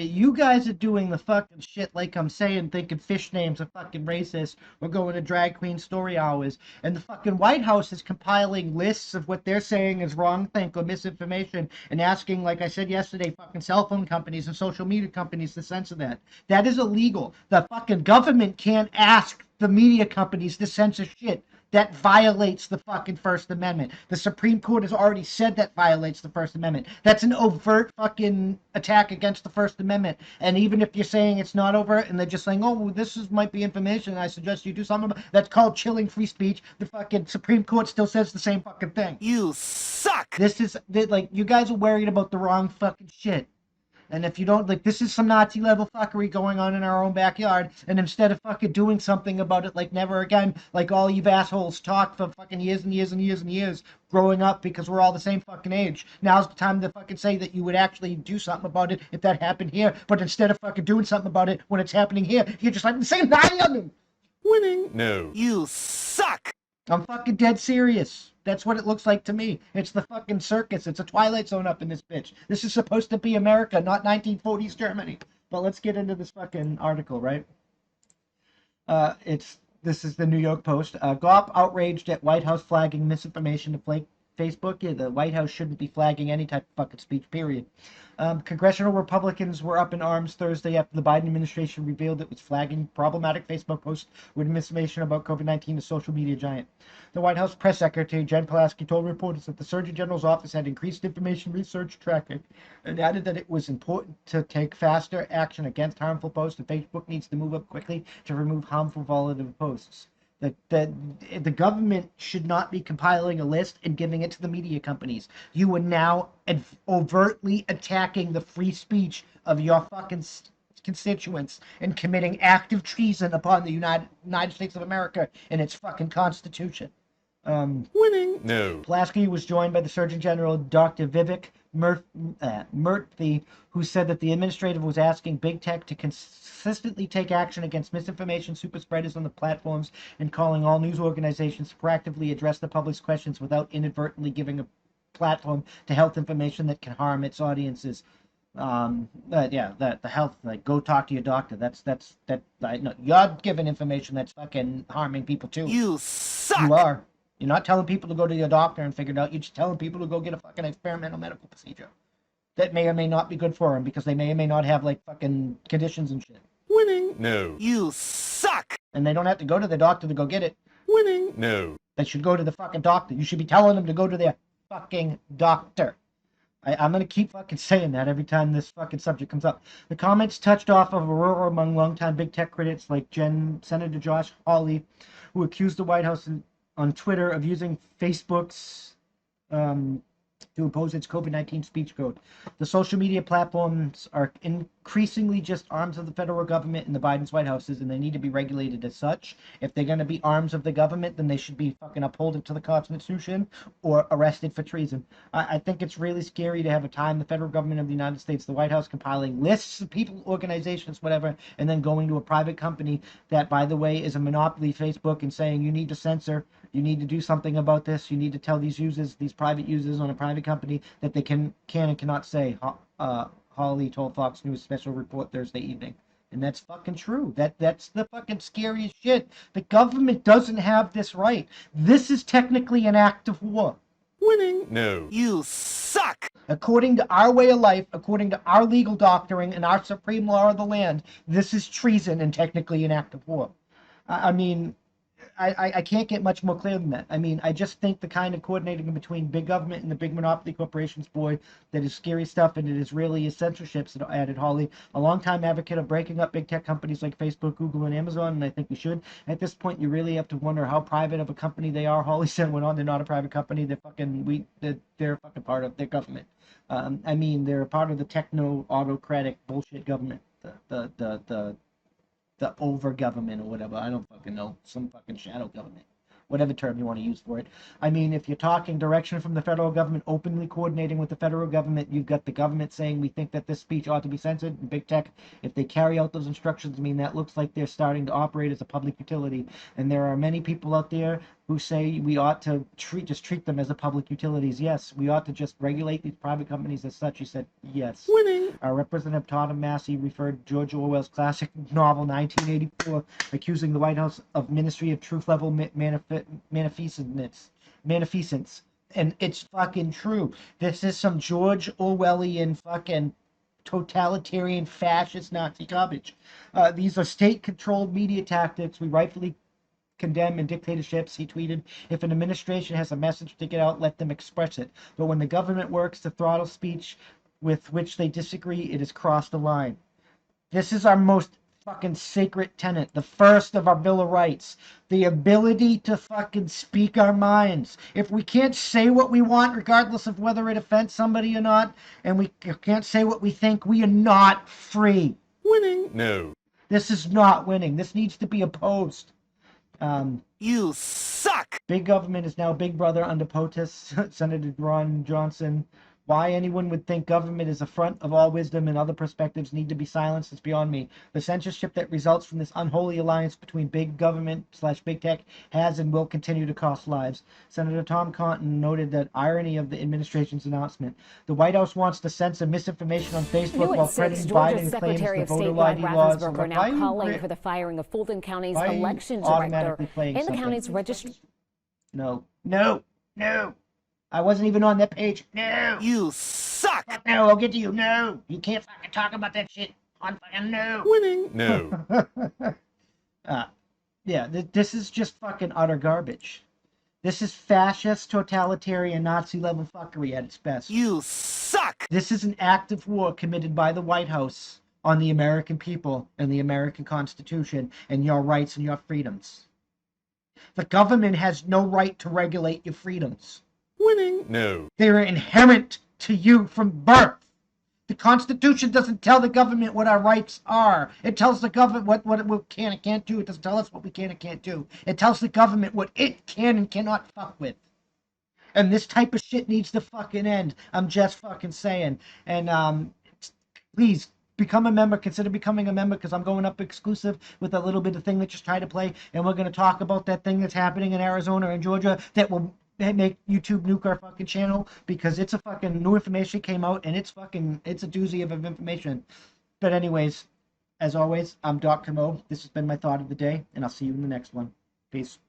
You guys are doing the fucking shit like I'm saying, thinking fish names are fucking racist. We're going to drag queen story hours. And the fucking White House is compiling lists of what they're saying is wrong think or misinformation and asking, like I said yesterday, fucking cell phone companies and social media companies to censor that. That is illegal. The fucking government can't ask the media companies to censor shit. That violates the fucking First Amendment. The Supreme Court has already said that violates the First Amendment. That's an overt fucking attack against the First Amendment. And even if you're saying it's not overt and they're just saying, oh, well, might be information, and I suggest you do something about it, that's called chilling free speech. The fucking Supreme Court still says the same fucking thing. You suck! This is, like, you guys are worried about the wrong fucking shit. And if you don't, like, this is some Nazi level fuckery going on in our own backyard. And instead of fucking doing something about it, like, never again, like all you assholes talk for fucking years and years and years and years growing up because we're all the same fucking age. Now's the time to fucking say that you would actually do something about it if that happened here. But instead of fucking doing something about it when it's happening here, you're just like, say nothing on them. Winning. No. You suck! I'm fucking dead serious. That's what it looks like to me. It's the fucking circus. It's a Twilight Zone up in this bitch. This is supposed to be America, not 1940s Germany. But let's get into this fucking article, right? This is the New York Post. GOP outraged at White House flagging misinformation to Facebook. Yeah, the White House shouldn't be flagging any type of fucking speech, period. Congressional Republicans were up in arms Thursday after the Biden administration revealed it was flagging problematic Facebook posts with misinformation about COVID-19 to social media giant. The White House press secretary, Jen Pulaski, told reporters that the Surgeon General's office had increased information research tracking and added that it was important to take faster action against harmful posts and Facebook needs to move up quickly to remove harmful volatile posts. The government should not be compiling a list and giving it to the media companies. You are now overtly attacking the free speech of your fucking constituents and committing active treason upon the United States of America and its fucking Constitution. Winning. No. Pulaski was joined by the Surgeon General, Dr. Vivek Murthy, who said that the administrative was asking big tech to consistently take action against misinformation super spreaders on the platforms and calling all news organizations to proactively address the public's questions without inadvertently giving a platform to health information that can harm its audiences. The health, like, go talk to your doctor. No, you're giving information that's fucking harming people too. You suck! You are. You're not telling people to go to your doctor and figure it out. You're just telling people to go get a fucking experimental medical procedure that may or may not be good for them because they may or may not have, like, fucking conditions and shit. Winning. No. You suck! And they don't have to go to the doctor to go get it. Winning. No. They should go to the fucking doctor. You should be telling them to go to their fucking doctor. I'm going to keep fucking saying that every time this fucking subject comes up. The comments touched off of a roar among longtime big tech critics like Senator Josh Hawley, who accused the White House on Twitter of using Facebook's to impose its COVID-19 speech code. The social media platforms are increasingly just arms of the federal government and the Biden's White Houses, and they need to be regulated as such. If they're going to be arms of the government, then they should be fucking upholded to the Constitution or arrested for treason. I think it's really scary to have a time the federal government of the United States, the White House, compiling lists of people, organizations, whatever, and then going to a private company that, by the way, is a monopoly, Facebook, and saying you need to censor, you need to do something about this, you need to tell these users, these private users on a private company that they can and cannot say. Hawley told Fox News special report Thursday evening. And that's fucking true. That's the fucking scariest shit. The government doesn't have this right. This is technically an act of war. Winning. No. You suck! According to our way of life, according to our legal doctrine and our supreme law of the land, this is treason and technically an act of war. I mean, I can't get much more clear than that. I mean, I just think the kind of coordinating between big government and the big monopoly corporations, boy, that is scary stuff, and it is really is censorships, added Hawley, a longtime advocate of breaking up big tech companies like Facebook, Google, and Amazon, and I think we should. At this point, you really have to wonder how private of a company they are. Hawley said went on, they're not a private company, they're fucking part of their government. I mean, they're part of the techno-autocratic bullshit government, the over government or whatever. I don't fucking know. Some fucking shadow government. Whatever term you want to use for it. I mean, if you're talking direction from the federal government, openly coordinating with the federal government, you've got the government saying we think that this speech ought to be censored. And big tech, if they carry out those instructions, I mean, that looks like they're starting to operate as a public utility. And there are many people out there who say we ought to treat them as a public utilities. Yes, we ought to just regulate these private companies as such. He said yes. Winning. Representative Todd Massey referred to George Orwell's classic novel 1984, accusing the White House of Ministry of Truth level magnificence. And it's fucking true. This is some George Orwellian fucking totalitarian fascist Nazi garbage. These are state-controlled media tactics we rightfully condemn in dictatorships. He tweeted, if an administration has a message to get out, let them express it. But when the government works to throttle speech with which they disagree, it has crossed a line. This is our most fucking sacred tenet, the first of our Bill of Rights, the ability to fucking speak our minds. If we can't say what we want, regardless of whether it offends somebody or not, and we can't say what we think, we are not free. Winning. No. This is not winning. This needs to be opposed. You suck! Big government is now big brother under POTUS. Senator Ron Johnson. Why anyone would think government is a front of all wisdom and other perspectives need to be silenced is beyond me. The censorship that results from this unholy alliance between big government / big tech has and will continue to cost lives. Senator Tom Cotton noted that irony of the administration's announcement. The White House wants to censor misinformation on Facebook while crediting Biden and claims the voter ID laws are now calling for the firing of Fulton County's election director and the county's registrar. No. I wasn't even on that page. No. You suck! Fuck no, I'll get to you. No. You can't fucking talk about that shit on fucking no. Winning. No. Yeah, this is just fucking utter garbage. This is fascist, totalitarian, Nazi level fuckery at its best. You suck! This is an act of war committed by the White House on the American people and the American Constitution and your rights and your freedoms. The government has no right to regulate your freedoms. Winning. No. They are inherent to you from birth. The Constitution doesn't tell the government what our rights are. It tells the government what we can and can't do. It doesn't tell us what we can and can't do. It tells the government what it can and cannot fuck with. And this type of shit needs to fucking end. I'm just fucking saying. And please become a member. Consider becoming a member, because I'm going up exclusive with a little bit of thing that just tried to play. And we're going to talk about that thing that's happening in Arizona and Georgia that will make YouTube nuke our fucking channel, because it's a fucking new information came out and it's a doozy of information. But anyways, as always, I'm Doc Camo. This has been my thought of the day, and I'll see you in the next one. Peace.